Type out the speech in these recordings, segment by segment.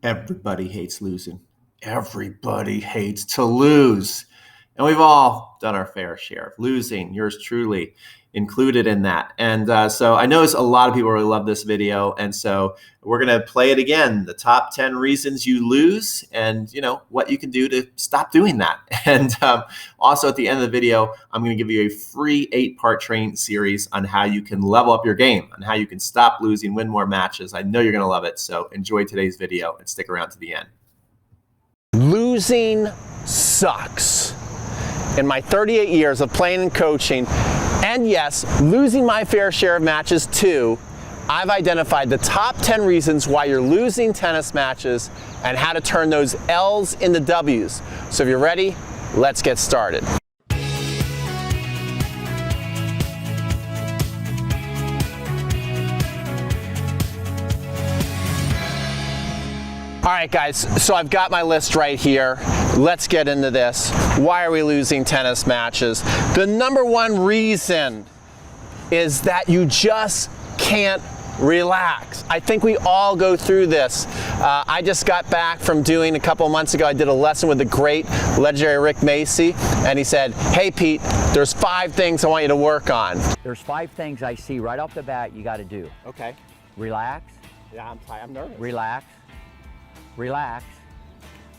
Everybody hates losing. Everybody hates to lose. And we've all done our fair share of losing, yours truly included in that. And so I know a lot of people really love this video. And so we're going to play it again, the top 10 reasons you lose and what you can do to stop doing that. And also at the end of the video, I'm going to give you a free 8-part training series on how you can level up your game, on how you can stop losing, win more matches. I know you're going to love it. So enjoy today's video and stick around to the end. Losing sucks. In my 38 years of playing and coaching, and yes, losing my fair share of matches too, I've identified the top 10 reasons why you're losing tennis matches and how to turn those L's into W's. So if you're ready, let's get started. All right, guys, so I've got my list right here. Let's get into this. Why are we losing tennis matches? The number one reason is that you just can't relax. I think we all go through this. I just got back from doing, a couple of months ago, I did a lesson with the great, legendary Rick Macy, and he said, hey, Pete, there's 5 things I want you to work on. There's 5 things I see right off the bat you got to do. Okay. Relax. Yeah, I'm nervous. Relax. Relax.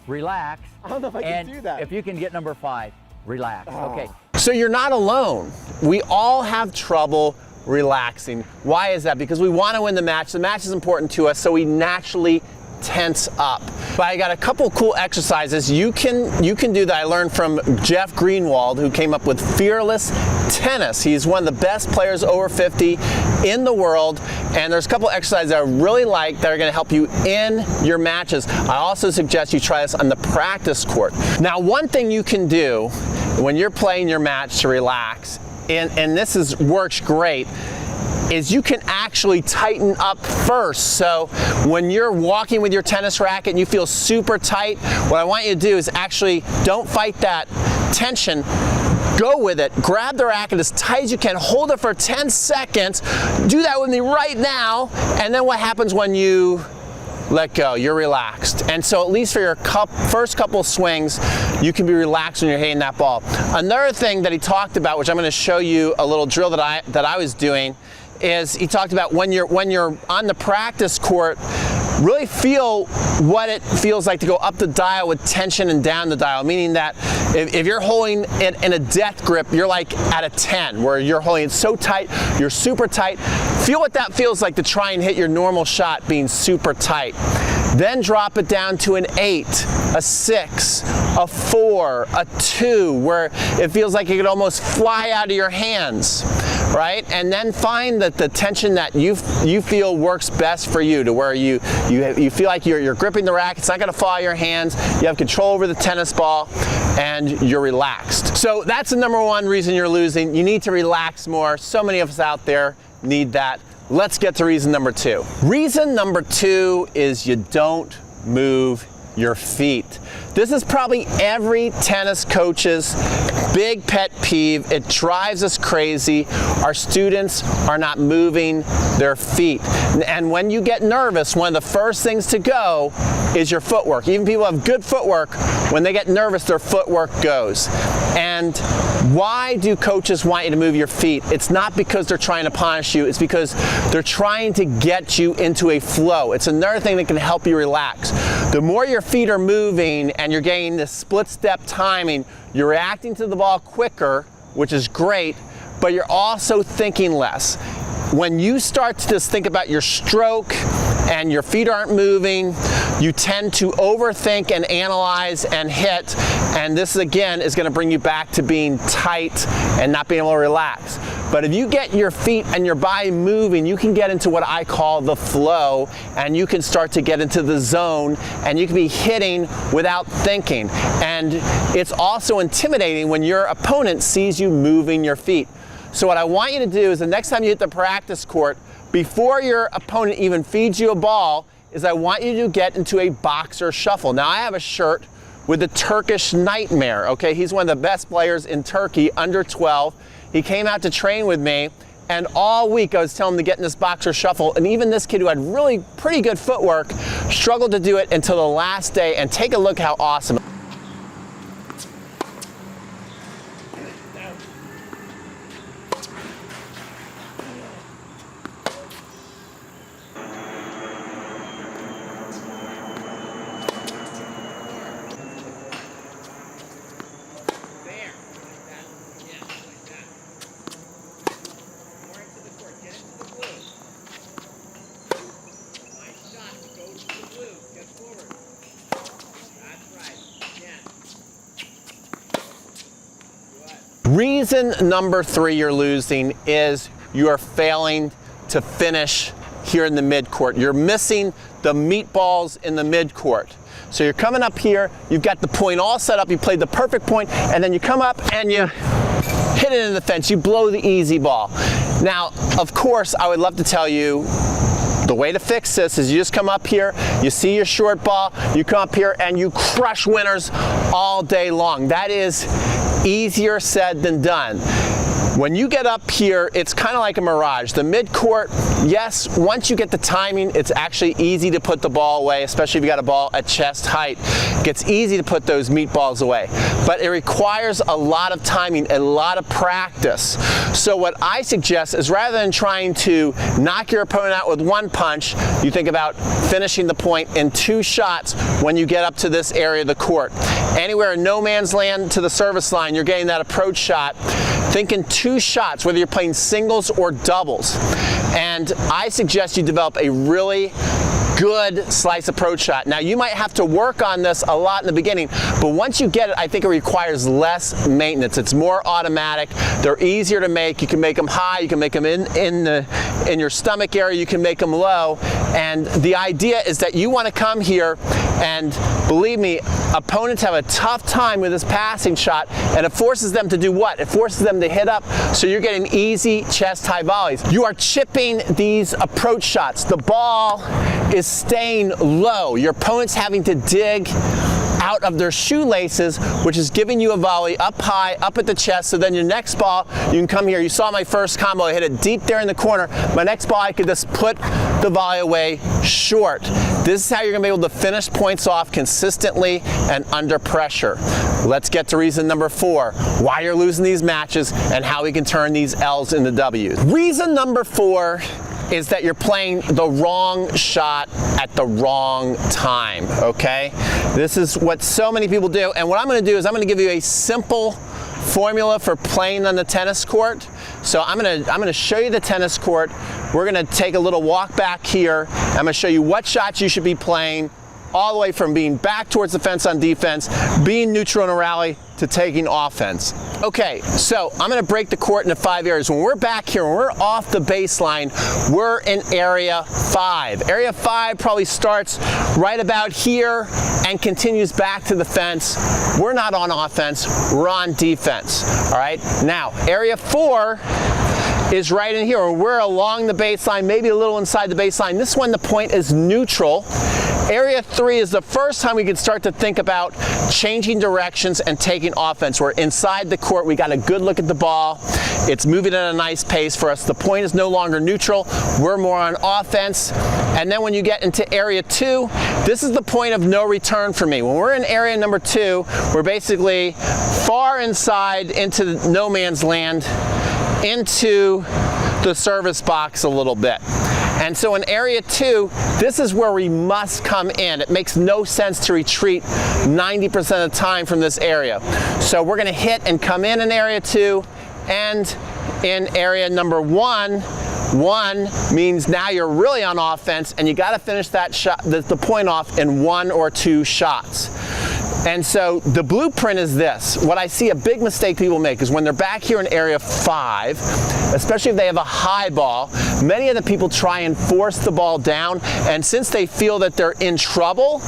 Relax. I don't know if I can do that. If you can get number 5, relax. Oh. Okay. So you're not alone. We all have trouble relaxing. Why is that? Because we want to win the match. The match is important to us, so we naturally tense up. But I got a couple cool exercises you can do that I learned from Jeff Greenwald, who came up with Fearless Tennis. He's one of the best players over 50 in the world, and there's a couple exercises that I really like that are going to help you in your matches. I also suggest you try this on the practice court. Now, one thing you can do when you're playing your match to relax, and this works great, is you can actually tighten up first. So when you're walking with your tennis racket and you feel super tight, what I want you to do is actually don't fight that tension. Go with it. Grab the racket as tight as you can. Hold it for 10 seconds. Do that with me right now. And then what happens when you let go? You're relaxed. And so at least for your first couple swings, you can be relaxed when you're hitting that ball. Another thing that he talked about, which I'm going to show you a little drill that I was doing, is he talked about when you're on the practice court, really feel what it feels like to go up the dial with tension and down the dial, meaning that if you're holding it in a death grip, you're like at a 10, where you're holding it so tight, you're super tight. Feel what that feels like to try and hit your normal shot being super tight. Then drop it down to an 8, a 6, a 4, a 2, where it feels like it could almost fly out of your hands, right? And then find that the tension that you feel works best for you, to where you feel like you're gripping the racket, it's not gonna fall out of your hands, you have control over the tennis ball, and you're relaxed. So that's the number one reason you're losing. You need to relax more. So many of us out there need that. Let's get to reason number 2. Reason number 2 is you don't move your feet. This is probably every tennis coach's big pet peeve. It drives us crazy. Our students are not moving their feet. And when you get nervous, one of the first things to go is your footwork. Even people who have good footwork, when they get nervous, their footwork goes. And why do coaches want you to move your feet? It's not because they're trying to punish you, it's because they're trying to get you into a flow. It's another thing that can help you relax. The more your feet are moving and you're getting this split step timing, you're reacting to the ball quicker, which is great, but you're also thinking less. When you start to just think about your stroke and your feet aren't moving, you tend to overthink and analyze and hit, and this again is going to bring you back to being tight and not being able to relax. But if you get your feet and your body moving, you can get into what I call the flow, and you can start to get into the zone, and you can be hitting without thinking. And it's also intimidating when your opponent sees you moving your feet. So what I want you to do is the next time you hit the practice court, before your opponent even feeds you a ball, is I want you to get into a boxer shuffle. Now I have a shirt with the Turkish Nightmare, okay? He's one of the best players in Turkey, under 12. He came out to train with me, And all week I was telling him to get in this boxer shuffle, and even this kid who had really pretty good footwork struggled to do it until the last day. And take a look how awesome. Reason number 3 you're losing is you are failing to finish here in the midcourt. You're missing the meatballs in the midcourt. So you're coming up here, you've got the point all set up, you played the perfect point, and then you come up and you hit it in the fence, you blow the easy ball. Now, of course, I would love to tell you the way to fix this is you just come up here, you see your short ball, you come up here and you crush winners all day long. That is easier said than done. When you get up here, it's kind of like a mirage. The midcourt, yes, once you get the timing, it's actually easy to put the ball away, especially if you got a ball at chest height. It gets easy to put those meatballs away. But it requires a lot of timing, a lot of practice. So what I suggest is rather than trying to knock your opponent out with one punch, you think about finishing the point in 2 shots when you get up to this area of the court. Anywhere in no man's land to the service line, you're getting that approach shot. Thinking 2 shots, whether you're playing singles or doubles. And I suggest you develop a really good slice approach shot. Now you might have to work on this a lot in the beginning, but once you get it, I think it requires less maintenance. It's more automatic. They're easier to make. You can make them high, you can make them in your stomach area, you can make them low. And the idea is that you want to come here, and believe me, opponents have a tough time with this passing shot, and it forces them to do what? It forces them to hit up, so you're getting easy chest high volleys. You are chipping these approach shots. The ball is staying low. Your opponent's having to dig out of their shoelaces, which is giving you a volley up high, up at the chest, so then your next ball, you can come here. You saw my first combo, I hit it deep there in the corner. My next ball, I could just put the volley away short. This is how you're gonna be able to finish points off consistently and under pressure. Let's get to reason number 4, why you're losing these matches and how we can turn these L's into W's. Reason number 4 is that you're playing the wrong shot at the wrong time, okay? This is what so many people do, and what I'm gonna do is I'm gonna give you a simple formula for playing on the tennis court. So I'm gonna show you the tennis court. We're gonna take a little walk back here. I'm gonna show you what shots you should be playing, all the way from being back towards the fence on defense, being neutral in a rally, to taking offense. Okay, so I'm gonna break the court into 5 areas. When we're back here, when we're off the baseline, we're in area 5. Area 5 probably starts right about here and continues back to the fence. We're not on offense, we're on defense, all right? Now, area 4 is right in here. We're along the baseline, maybe a little inside the baseline. This one, the point is neutral. Area 3 is the first time we can start to think about changing directions and taking offense. We're inside the court, we got a good look at the ball. It's moving at a nice pace for us. The point is no longer neutral, we're more on offense. And then when you get into area 2, this is the point of no return for me. When we're in area number 2, we're basically far inside into no man's land, into the service box a little bit. And so in area 2, this is where we must come in. It makes no sense to retreat 90% of the time from this area. So we're gonna hit and come in area 2, and in area number 1, 1 means now you're really on offense, and you gotta finish that shot, the point off in 1 or 2 shots. And so the blueprint is this. What I see a big mistake people make is when they're back here in area 5, especially if they have a high ball, many of the people try and force the ball down, and since they feel that they're in trouble,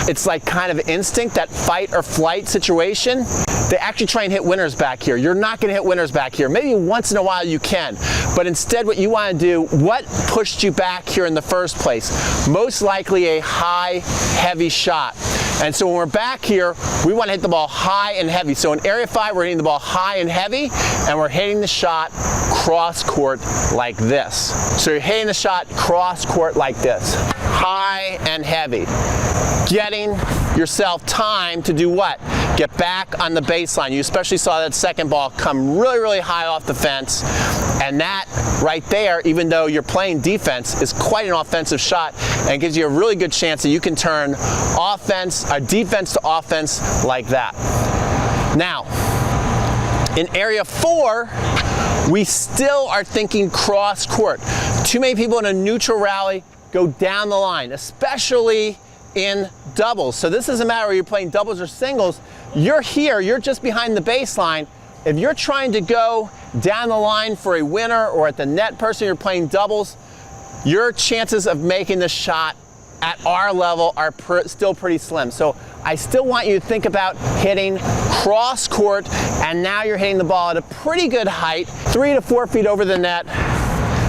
it's like kind of instinct, that fight or flight situation, they actually try and hit winners back here. You're not gonna hit winners back here. Maybe once in a while you can, but instead what you wanna do, what pushed you back here in the first place? Most likely a high, heavy shot. And so when we're back here, we want to hit the ball high and heavy. So in area 5, we're hitting the ball high and heavy, and we're hitting the shot cross court like this. So you're hitting the shot cross court like this, high and heavy. Getting yourself time to do what? Get back on the baseline. You especially saw that second ball come really, really high off the fence. And that right there, even though you're playing defense, is quite an offensive shot and gives you a really good chance that you can turn defense to offense like that. Now, in area 4, we still are thinking cross court. Too many people in a neutral rally go down the line, especially in doubles. So this doesn't matter whether you're playing doubles or singles. You're here, you're just behind the baseline. If you're trying to go down the line for a winner or at the net person, you're playing doubles, your chances of making the shot at our level are still pretty slim. So I still want you to think about hitting cross court, and now you're hitting the ball at a pretty good height, 3 to 4 feet over the net,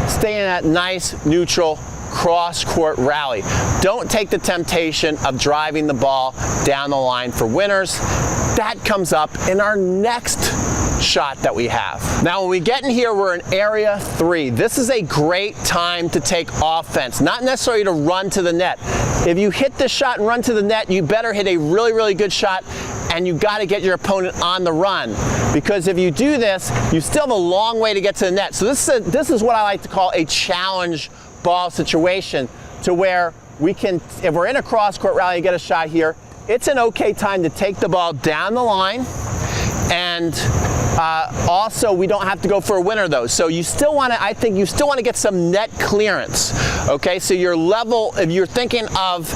staying in that nice neutral cross court rally. Don't take the temptation of driving the ball down the line for winners. That comes up in our next shot that we have. Now when we get in here, we're in area 3. This is a great time to take offense, not necessarily to run to the net. If you hit this shot and run to the net, you better hit a really, really good shot, and you got to get your opponent on the run, because if you do this, you still have a long way to get to the net. So this is what I like to call a challenge ball situation, to where we can, if we're in a cross court rally and get a shot here, it's an okay time to take the ball down the line, and also we don't have to go for a winner though. So you still want to, I think you still want to get some net clearance. Okay, so your level, if you're thinking of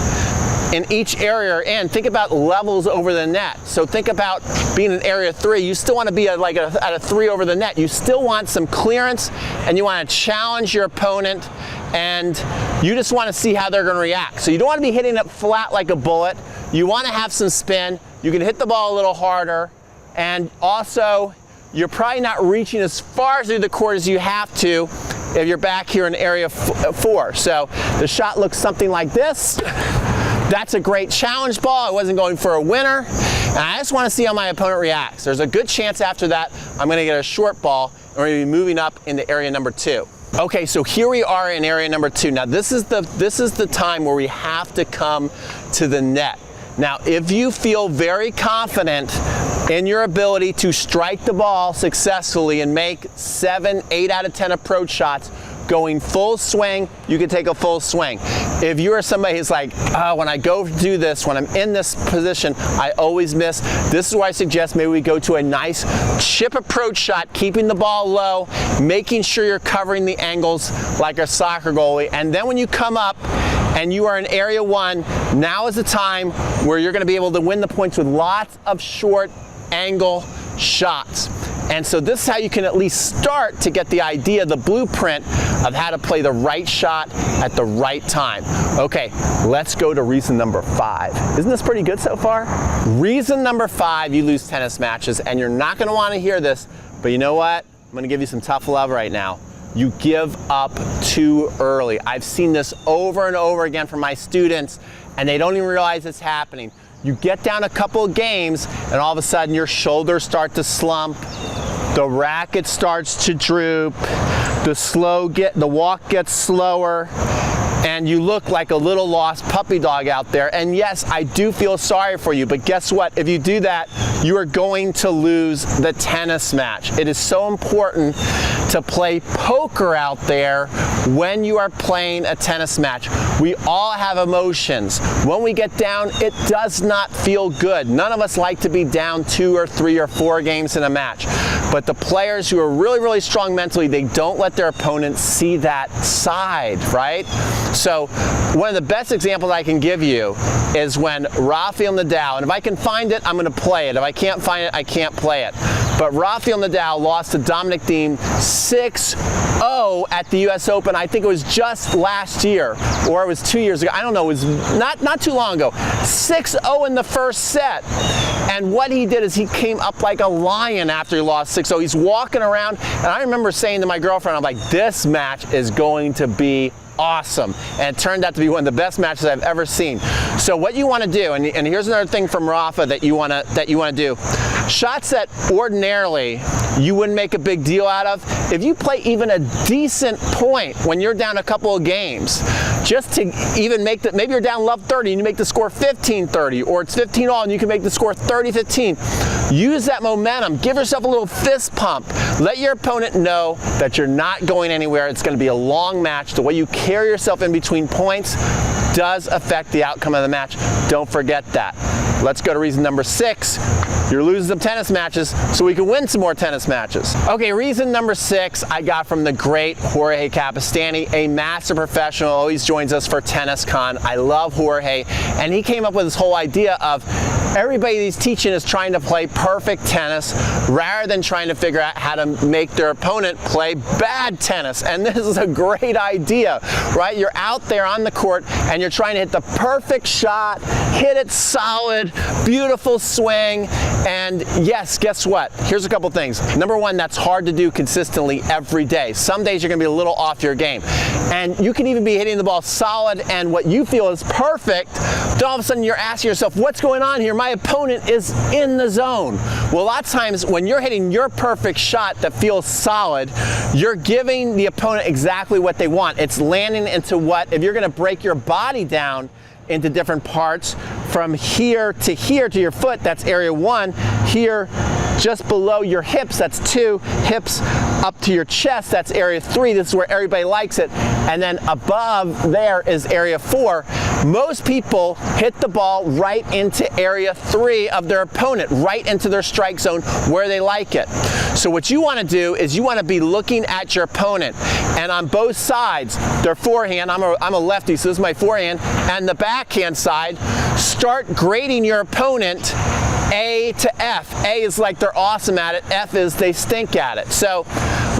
in each area you're in, think about levels over the net. So think about being in area 3, you still want to be at a 3 over the net. You still want some clearance, and you want to challenge your opponent, and you just want to see how they're going to react. So you don't want to be hitting it flat like a bullet. You want to have some spin. You can hit the ball a little harder, and also you're probably not reaching as far through the court as you have to if you're back here in area 4. So the shot looks something like this. That's a great challenge ball. I wasn't going for a winner, and I just want to see how my opponent reacts. There's a good chance after that I'm going to get a short ball, and we're going to be moving up into area number 2. Okay, so here we are in area number 2. Now this is the time where we have to come to the net. Now, if you feel very confident in your ability to strike the ball successfully and make 7, 8 out of 10 approach shots, going full swing, you can take a full swing. If you're somebody who's like, when I go do this, when I'm in this position, I always miss, this is why I suggest maybe we go to a nice chip approach shot, keeping the ball low, making sure you're covering the angles like a soccer goalie, and then when you come up and you are in area 1, now is the time where you're going to be able to win the points with lots of short angle shots. And so this is how you can at least start to get the idea, the blueprint of how to play the right shot at the right time. Okay, let's go to reason number 5. Isn't this pretty good so far? Reason number 5, you lose tennis matches, and you're not going to want to hear this, but you know what? I'm going to give you some tough love right now. You give up too early. I've seen this over and over again from my students, and they don't even realize it's happening. You get down a couple of games, and all of a sudden your shoulders start to slump, the racket starts to droop, the walk gets slower, and you look like a little lost puppy dog out there. And yes, I do feel sorry for you, but guess what? If you do that, you are going to lose the tennis match. It is so important to play poker out there when you are playing a tennis match. We all have emotions. When we get down, it does not feel good. None of us like to be down 2 or 3 or 4 games in a match. But the players who are really, really strong mentally, they don't let their opponents see that side, right? So one of the best examples I can give you is when Rafael Nadal, and if I can find it, I'm going to play it. If I can't find it, I can't play it. But Rafael Nadal lost to Dominic Thiem 6-0 at the US Open. I think it was just last year, or it was 2 years ago. I don't know, it was not too long ago. 6-0 in the first set. And what he did is he came up like a lion after he lost 6-0. He's walking around, and I remember saying to my girlfriend, I'm like, this match is going to be awesome. And it turned out to be one of the best matches I've ever seen. So what you want to do, and here's another thing from Rafa that you want to do. Shots that ordinarily you wouldn't make a big deal out of, if you play even a decent point when you're down a couple of games, just to even make maybe you're down love 30 and you make the score 15-30, or it's 15-all and you can make the score 30-15. Use that momentum, give yourself a little fist pump. Let your opponent know that you're not going anywhere. It's going to be a long match. The way you carry yourself in between points does affect the outcome of the match. Don't forget that. Let's go to reason number 6. You're losing some tennis matches so we can win some more tennis matches. Okay, reason number 6 I got from the great Jorge Capistani, a master professional, always joins us for Tennis Con. I love Jorge, and he came up with this whole idea of everybody he's teaching is trying to play perfect tennis rather than trying to figure out how to make their opponent play bad tennis. And this is a great idea, right? You're out there on the court and you're trying to hit the perfect shot, hit it solid, beautiful swing. And yes, guess what? Here's a couple things. Number one, that's hard to do consistently every day. Some days you're gonna be a little off your game. And you can even be hitting the ball solid and what you feel is perfect, then all of a sudden you're asking yourself, what's going on here? My opponent is in the zone. Well, a lot of times when you're hitting your perfect shot that feels solid, you're giving the opponent exactly what they want. It's landing into what, if you're gonna break your body down into different parts, from here to your foot, that's area 1. Here, just below your hips, that's 2. Hips up to your chest, that's area 3. This is where everybody likes it. And then above there is area 4. Most people hit the ball right into area 3 of their opponent, right into their strike zone where they like it. So what you want to do is you want to be looking at your opponent, and on both sides, their forehand, I'm a lefty, so this is my forehand, and the backhand side, start grading your opponent A to F. A is like they're awesome at it, F is they stink at it. So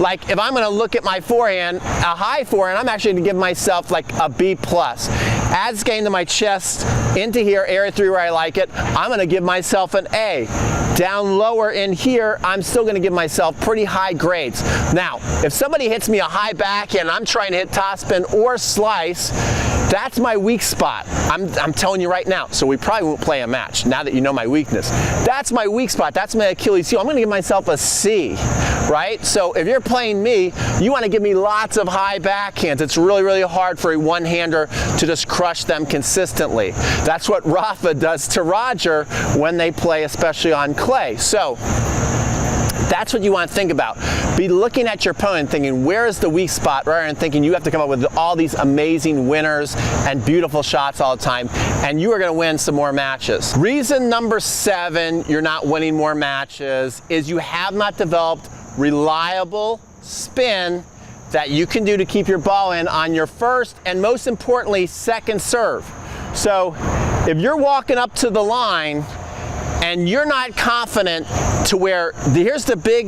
like if I'm going to look at my forehand, a high forehand, I'm actually going to give myself like a B+. As it's getting to my chest, into here, area 3 where I like it, I'm going to give myself an A. Down lower in here, I'm still going to give myself pretty high grades. Now, if somebody hits me a high backhand, I'm trying to hit topspin or slice, that's my weak spot. I'm telling you right now, so we probably won't play a match now that you know my weakness. That's my weak spot. That's my Achilles heel. I'm going to give myself a C, right? So if you're playing me, you want to give me lots of high backhands. It's really, really hard for a one-hander to just crush them consistently. That's what Rafa does to Roger when they play, especially on clay. So that's what you want to think about. Be looking at your opponent thinking, where is the weak spot, rather than thinking you have to come up with all these amazing winners and beautiful shots all the time, and you are going to win some more matches. Reason number 7 you're not winning more matches is you have not developed reliable spin that you can do to keep your ball in on your first and most importantly, second serve. So if you're walking up to the line and you're not confident to where, here's the big,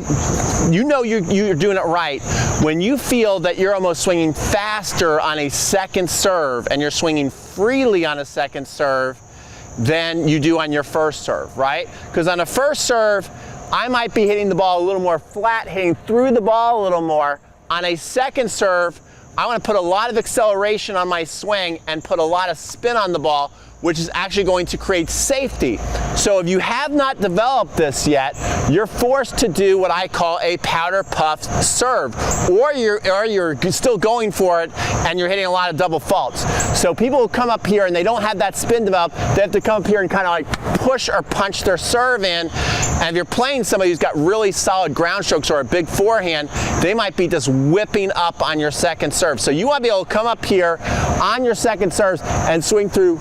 you know you're doing it right, when you feel that you're almost swinging faster on a second serve and you're swinging freely on a second serve than you do on your first serve, right? Because on a first serve, I might be hitting the ball a little more flat, hitting through the ball a little more. On a second serve, I want to put a lot of acceleration on my swing and put a lot of spin on the ball, which is actually going to create safety. So if you have not developed this yet, you're forced to do what I call a powder puff serve, or you're still going for it and you're hitting a lot of double faults. So people who come up here and they don't have that spin developed, they have to come up here and kind of like push or punch their serve in. And if you're playing somebody who's got really solid ground strokes or a big forehand, they might be just whipping up on your second serve. So you want to be able to come up here on your second serves and swing through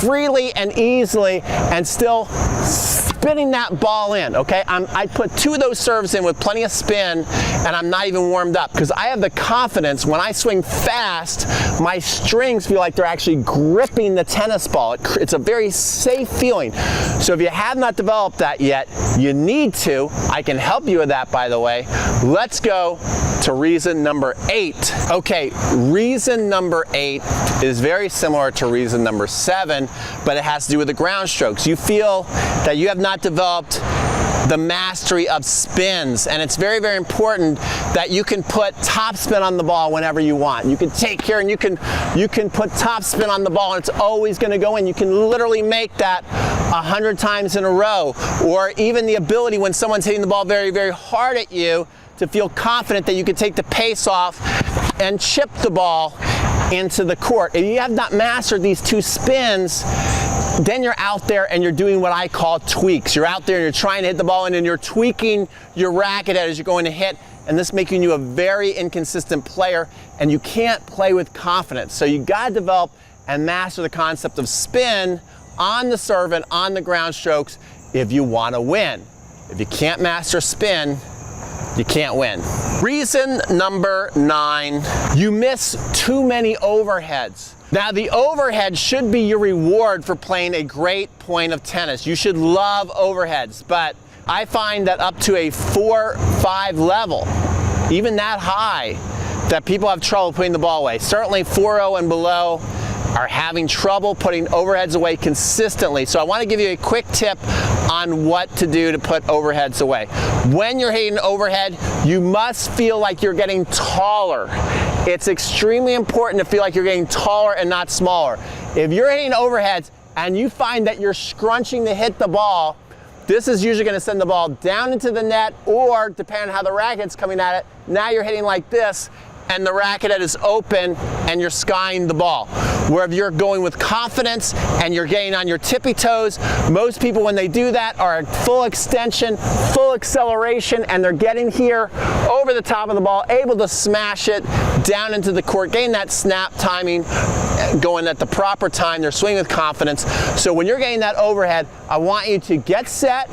freely and easily and still spinning that ball in, okay? I put 2 of those serves in with plenty of spin and I'm not even warmed up because I have the confidence when I swing fast, my strings feel like they're actually gripping the tennis ball. It's a very safe feeling. So if you have not developed that yet, you need to. I can help you with that, by the way. Let's go to reason number 8. Okay, reason number 8 is very similar to reason number 7, but it has to do with the ground strokes. You feel that you have not developed the mastery of spins. And it's very, very important that you can put top spin on the ball whenever you want. You can take here and you can put top spin on the ball and it's always going to go in. You can literally make that 100 times in a row. Or even the ability when someone's hitting the ball very, very hard at you to feel confident that you can take the pace off and chip the ball into the court. If you have not mastered these two spins, then you're out there and you're doing what I call tweaks. You're out there and you're trying to hit the ball in and you're tweaking your racket as you're going to hit, and this making you a very inconsistent player, and you can't play with confidence. So you gotta develop and master the concept of spin on the serve and on the ground strokes if you wanna win. If you can't master spin, you can't win. Reason number 9, you miss too many overheads. Now the overhead should be your reward for playing a great point of tennis. You should love overheads, but I find that up to a 4-5 level, even that high, that people have trouble putting the ball away. Certainly 4-0 and below are having trouble putting overheads away consistently. So I want to give you a quick tip on what to do to put overheads away. When you're hitting an overhead, you must feel like you're getting taller. It's extremely important to feel like you're getting taller and not smaller. If you're hitting overheads and you find that you're scrunching to hit the ball, this is usually going to send the ball down into the net, or depending on how the racket's coming at it, now you're hitting like this and the racket head is open and you're skying the ball. Where if you're going with confidence and you're getting on your tippy toes, most people when they do that are at full extension, full acceleration, and they're getting here over the top of the ball, able to smash it down into the court, getting that snap timing, going at the proper time, they're swinging with confidence. So when you're getting that overhead, I want you to get set.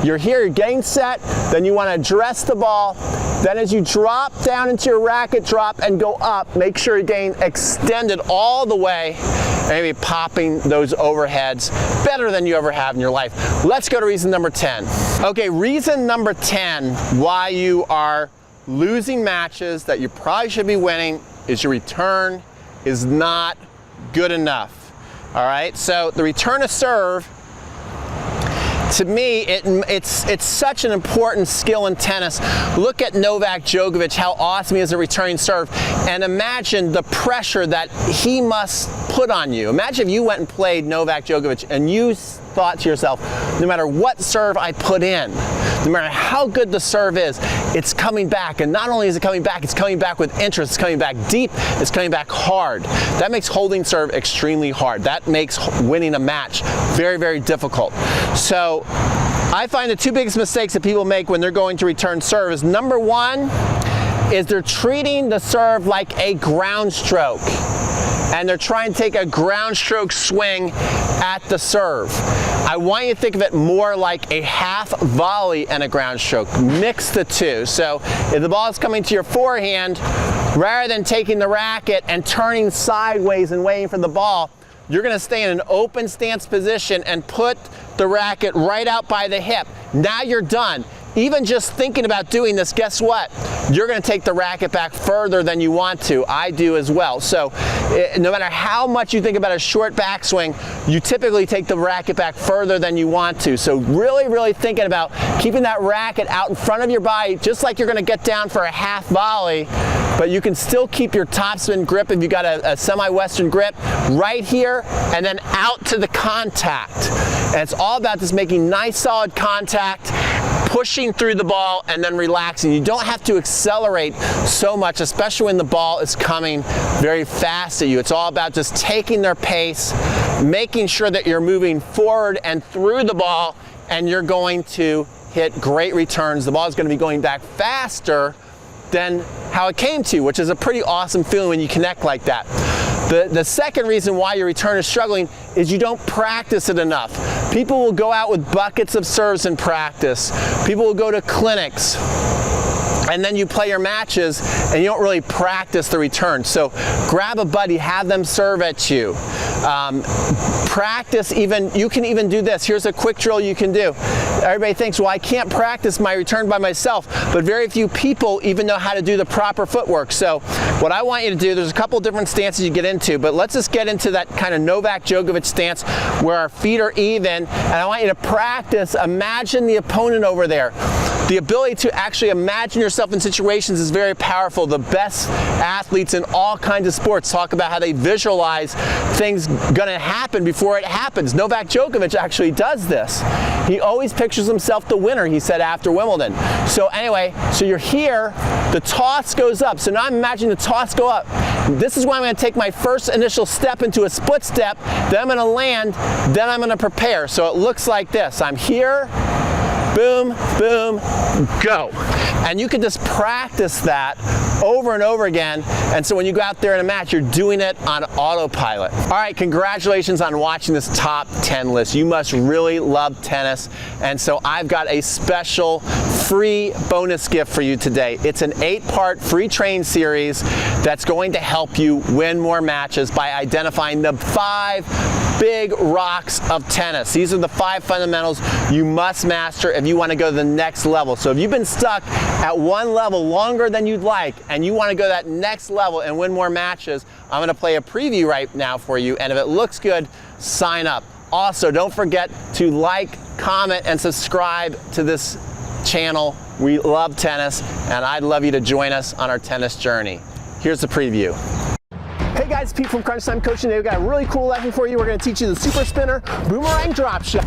You're here, you're getting set, then you want to address the ball. Then as you drop down into your racket drop and go up, make sure you're getting extended all the way and maybe popping those overheads better than you ever have in your life. Let's go to reason number 10. Okay, reason number 10 why you are losing matches that you probably should be winning is your return is not good enough. All right, so the return of serve, to me, it's such an important skill in tennis. Look at Novak Djokovic, how awesome he is at returning serve, and imagine the pressure that he must put on you. Imagine if you went and played Novak Djokovic and you thought to yourself, no matter what serve I put in, no matter how good the serve is, it's coming back. And not only is it coming back, it's coming back with interest, it's coming back deep, it's coming back hard. That makes holding serve extremely hard. That makes winning a match very, very difficult. So I find the two biggest mistakes that people make when they're going to return serve is, number one, is they're treating the serve like a ground stroke. And they're trying to take a ground stroke swing at the serve. I want you to think of it more like a half volley and a ground stroke. Mix the two. So if the ball is coming to your forehand, rather than taking the racket and turning sideways and waiting for the ball, you're going to stay in an open stance position and put the racket right out by the hip. Now you're done. Even just thinking about doing this, guess what? You're going to take the racket back further than you want to. I do as well. So no matter how much you think about a short backswing, you typically take the racket back further than you want to. So really, really thinking about keeping that racket out in front of your body, just like you're going to get down for a half volley, but you can still keep your topspin grip if you got a semi-western grip right here and then out to the contact. And it's all about just making nice solid contact, pushing through the ball and then relaxing. You don't have to accelerate so much, especially when the ball is coming very fast at you. It's all about just taking their pace, making sure that you're moving forward and through the ball, and you're going to hit great returns. The ball is going to be going back faster than how it came to you, which is a pretty awesome feeling when you connect like that. The second reason why your return is struggling is you don't practice it enough. People will go out with buckets of serves in practice. People will go to clinics, and then you play your matches and you don't really practice the return. So grab a buddy, have them serve at you. Practice even, you can even do this. Here's a quick drill you can do. Everybody thinks, well, I can't practice my return by myself, but very few people even know how to do the proper footwork. So what I want you to do, there's a couple different stances you get into, but let's just get into that kind of Novak Djokovic stance where our feet are even, and I want you to practice. Imagine the opponent over there. The ability to actually imagine yourself in situations is very powerful. The best athletes in all kinds of sports talk about how they visualize things gonna happen before it happens. Novak Djokovic actually does this. He always pictures himself the winner, he said after Wimbledon. So anyway, so you're here, the toss goes up. So now I'm imagining the toss go up. This is why I'm gonna take my first initial step into a split step, then I'm gonna land, then I'm gonna prepare. So it looks like this. I'm here, boom, boom, go. And you can just practice that over and over again. And so when you go out there in a match, you're doing it on autopilot. All right, congratulations on watching this top 10 list. You must really love tennis. And so I've got a special free bonus gift for you today. It's an 8-part free train series that's going to help you win more matches by identifying the 5 big rocks of tennis. These are the 5 fundamentals you must master if you want to go to the next level. So if you've been stuck at one level longer than you'd like and you want to go to that next level and win more matches, I'm going to play a preview right now for you, and if it looks good, sign up. Also, don't forget to like, comment, and subscribe to this channel. We love tennis, and I'd love you to join us on our tennis journey. Here's the preview. Hey guys, Pete from Crunch Time Coaching. Today we've got a really cool lesson for you. We're going to teach you the super spinner boomerang drop shot.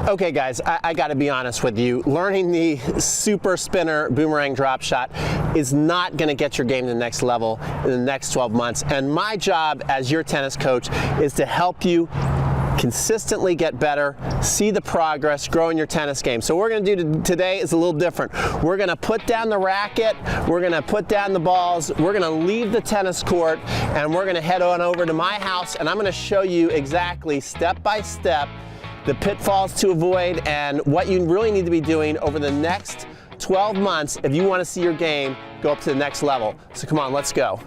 Okay guys, I gotta be honest with you. Learning the super spinner boomerang drop shot is not gonna get your game to the next level in the next 12 months. And my job as your tennis coach is to help you consistently get better, see the progress, grow in your tennis game. So what we're gonna do today is a little different. We're gonna put down the racket, we're gonna put down the balls, we're gonna leave the tennis court, and we're gonna head on over to my house, and I'm gonna show you exactly step by step the pitfalls to avoid and what you really need to be doing over the next 12 months if you want to see your game go up to the next level. So come on, let's go.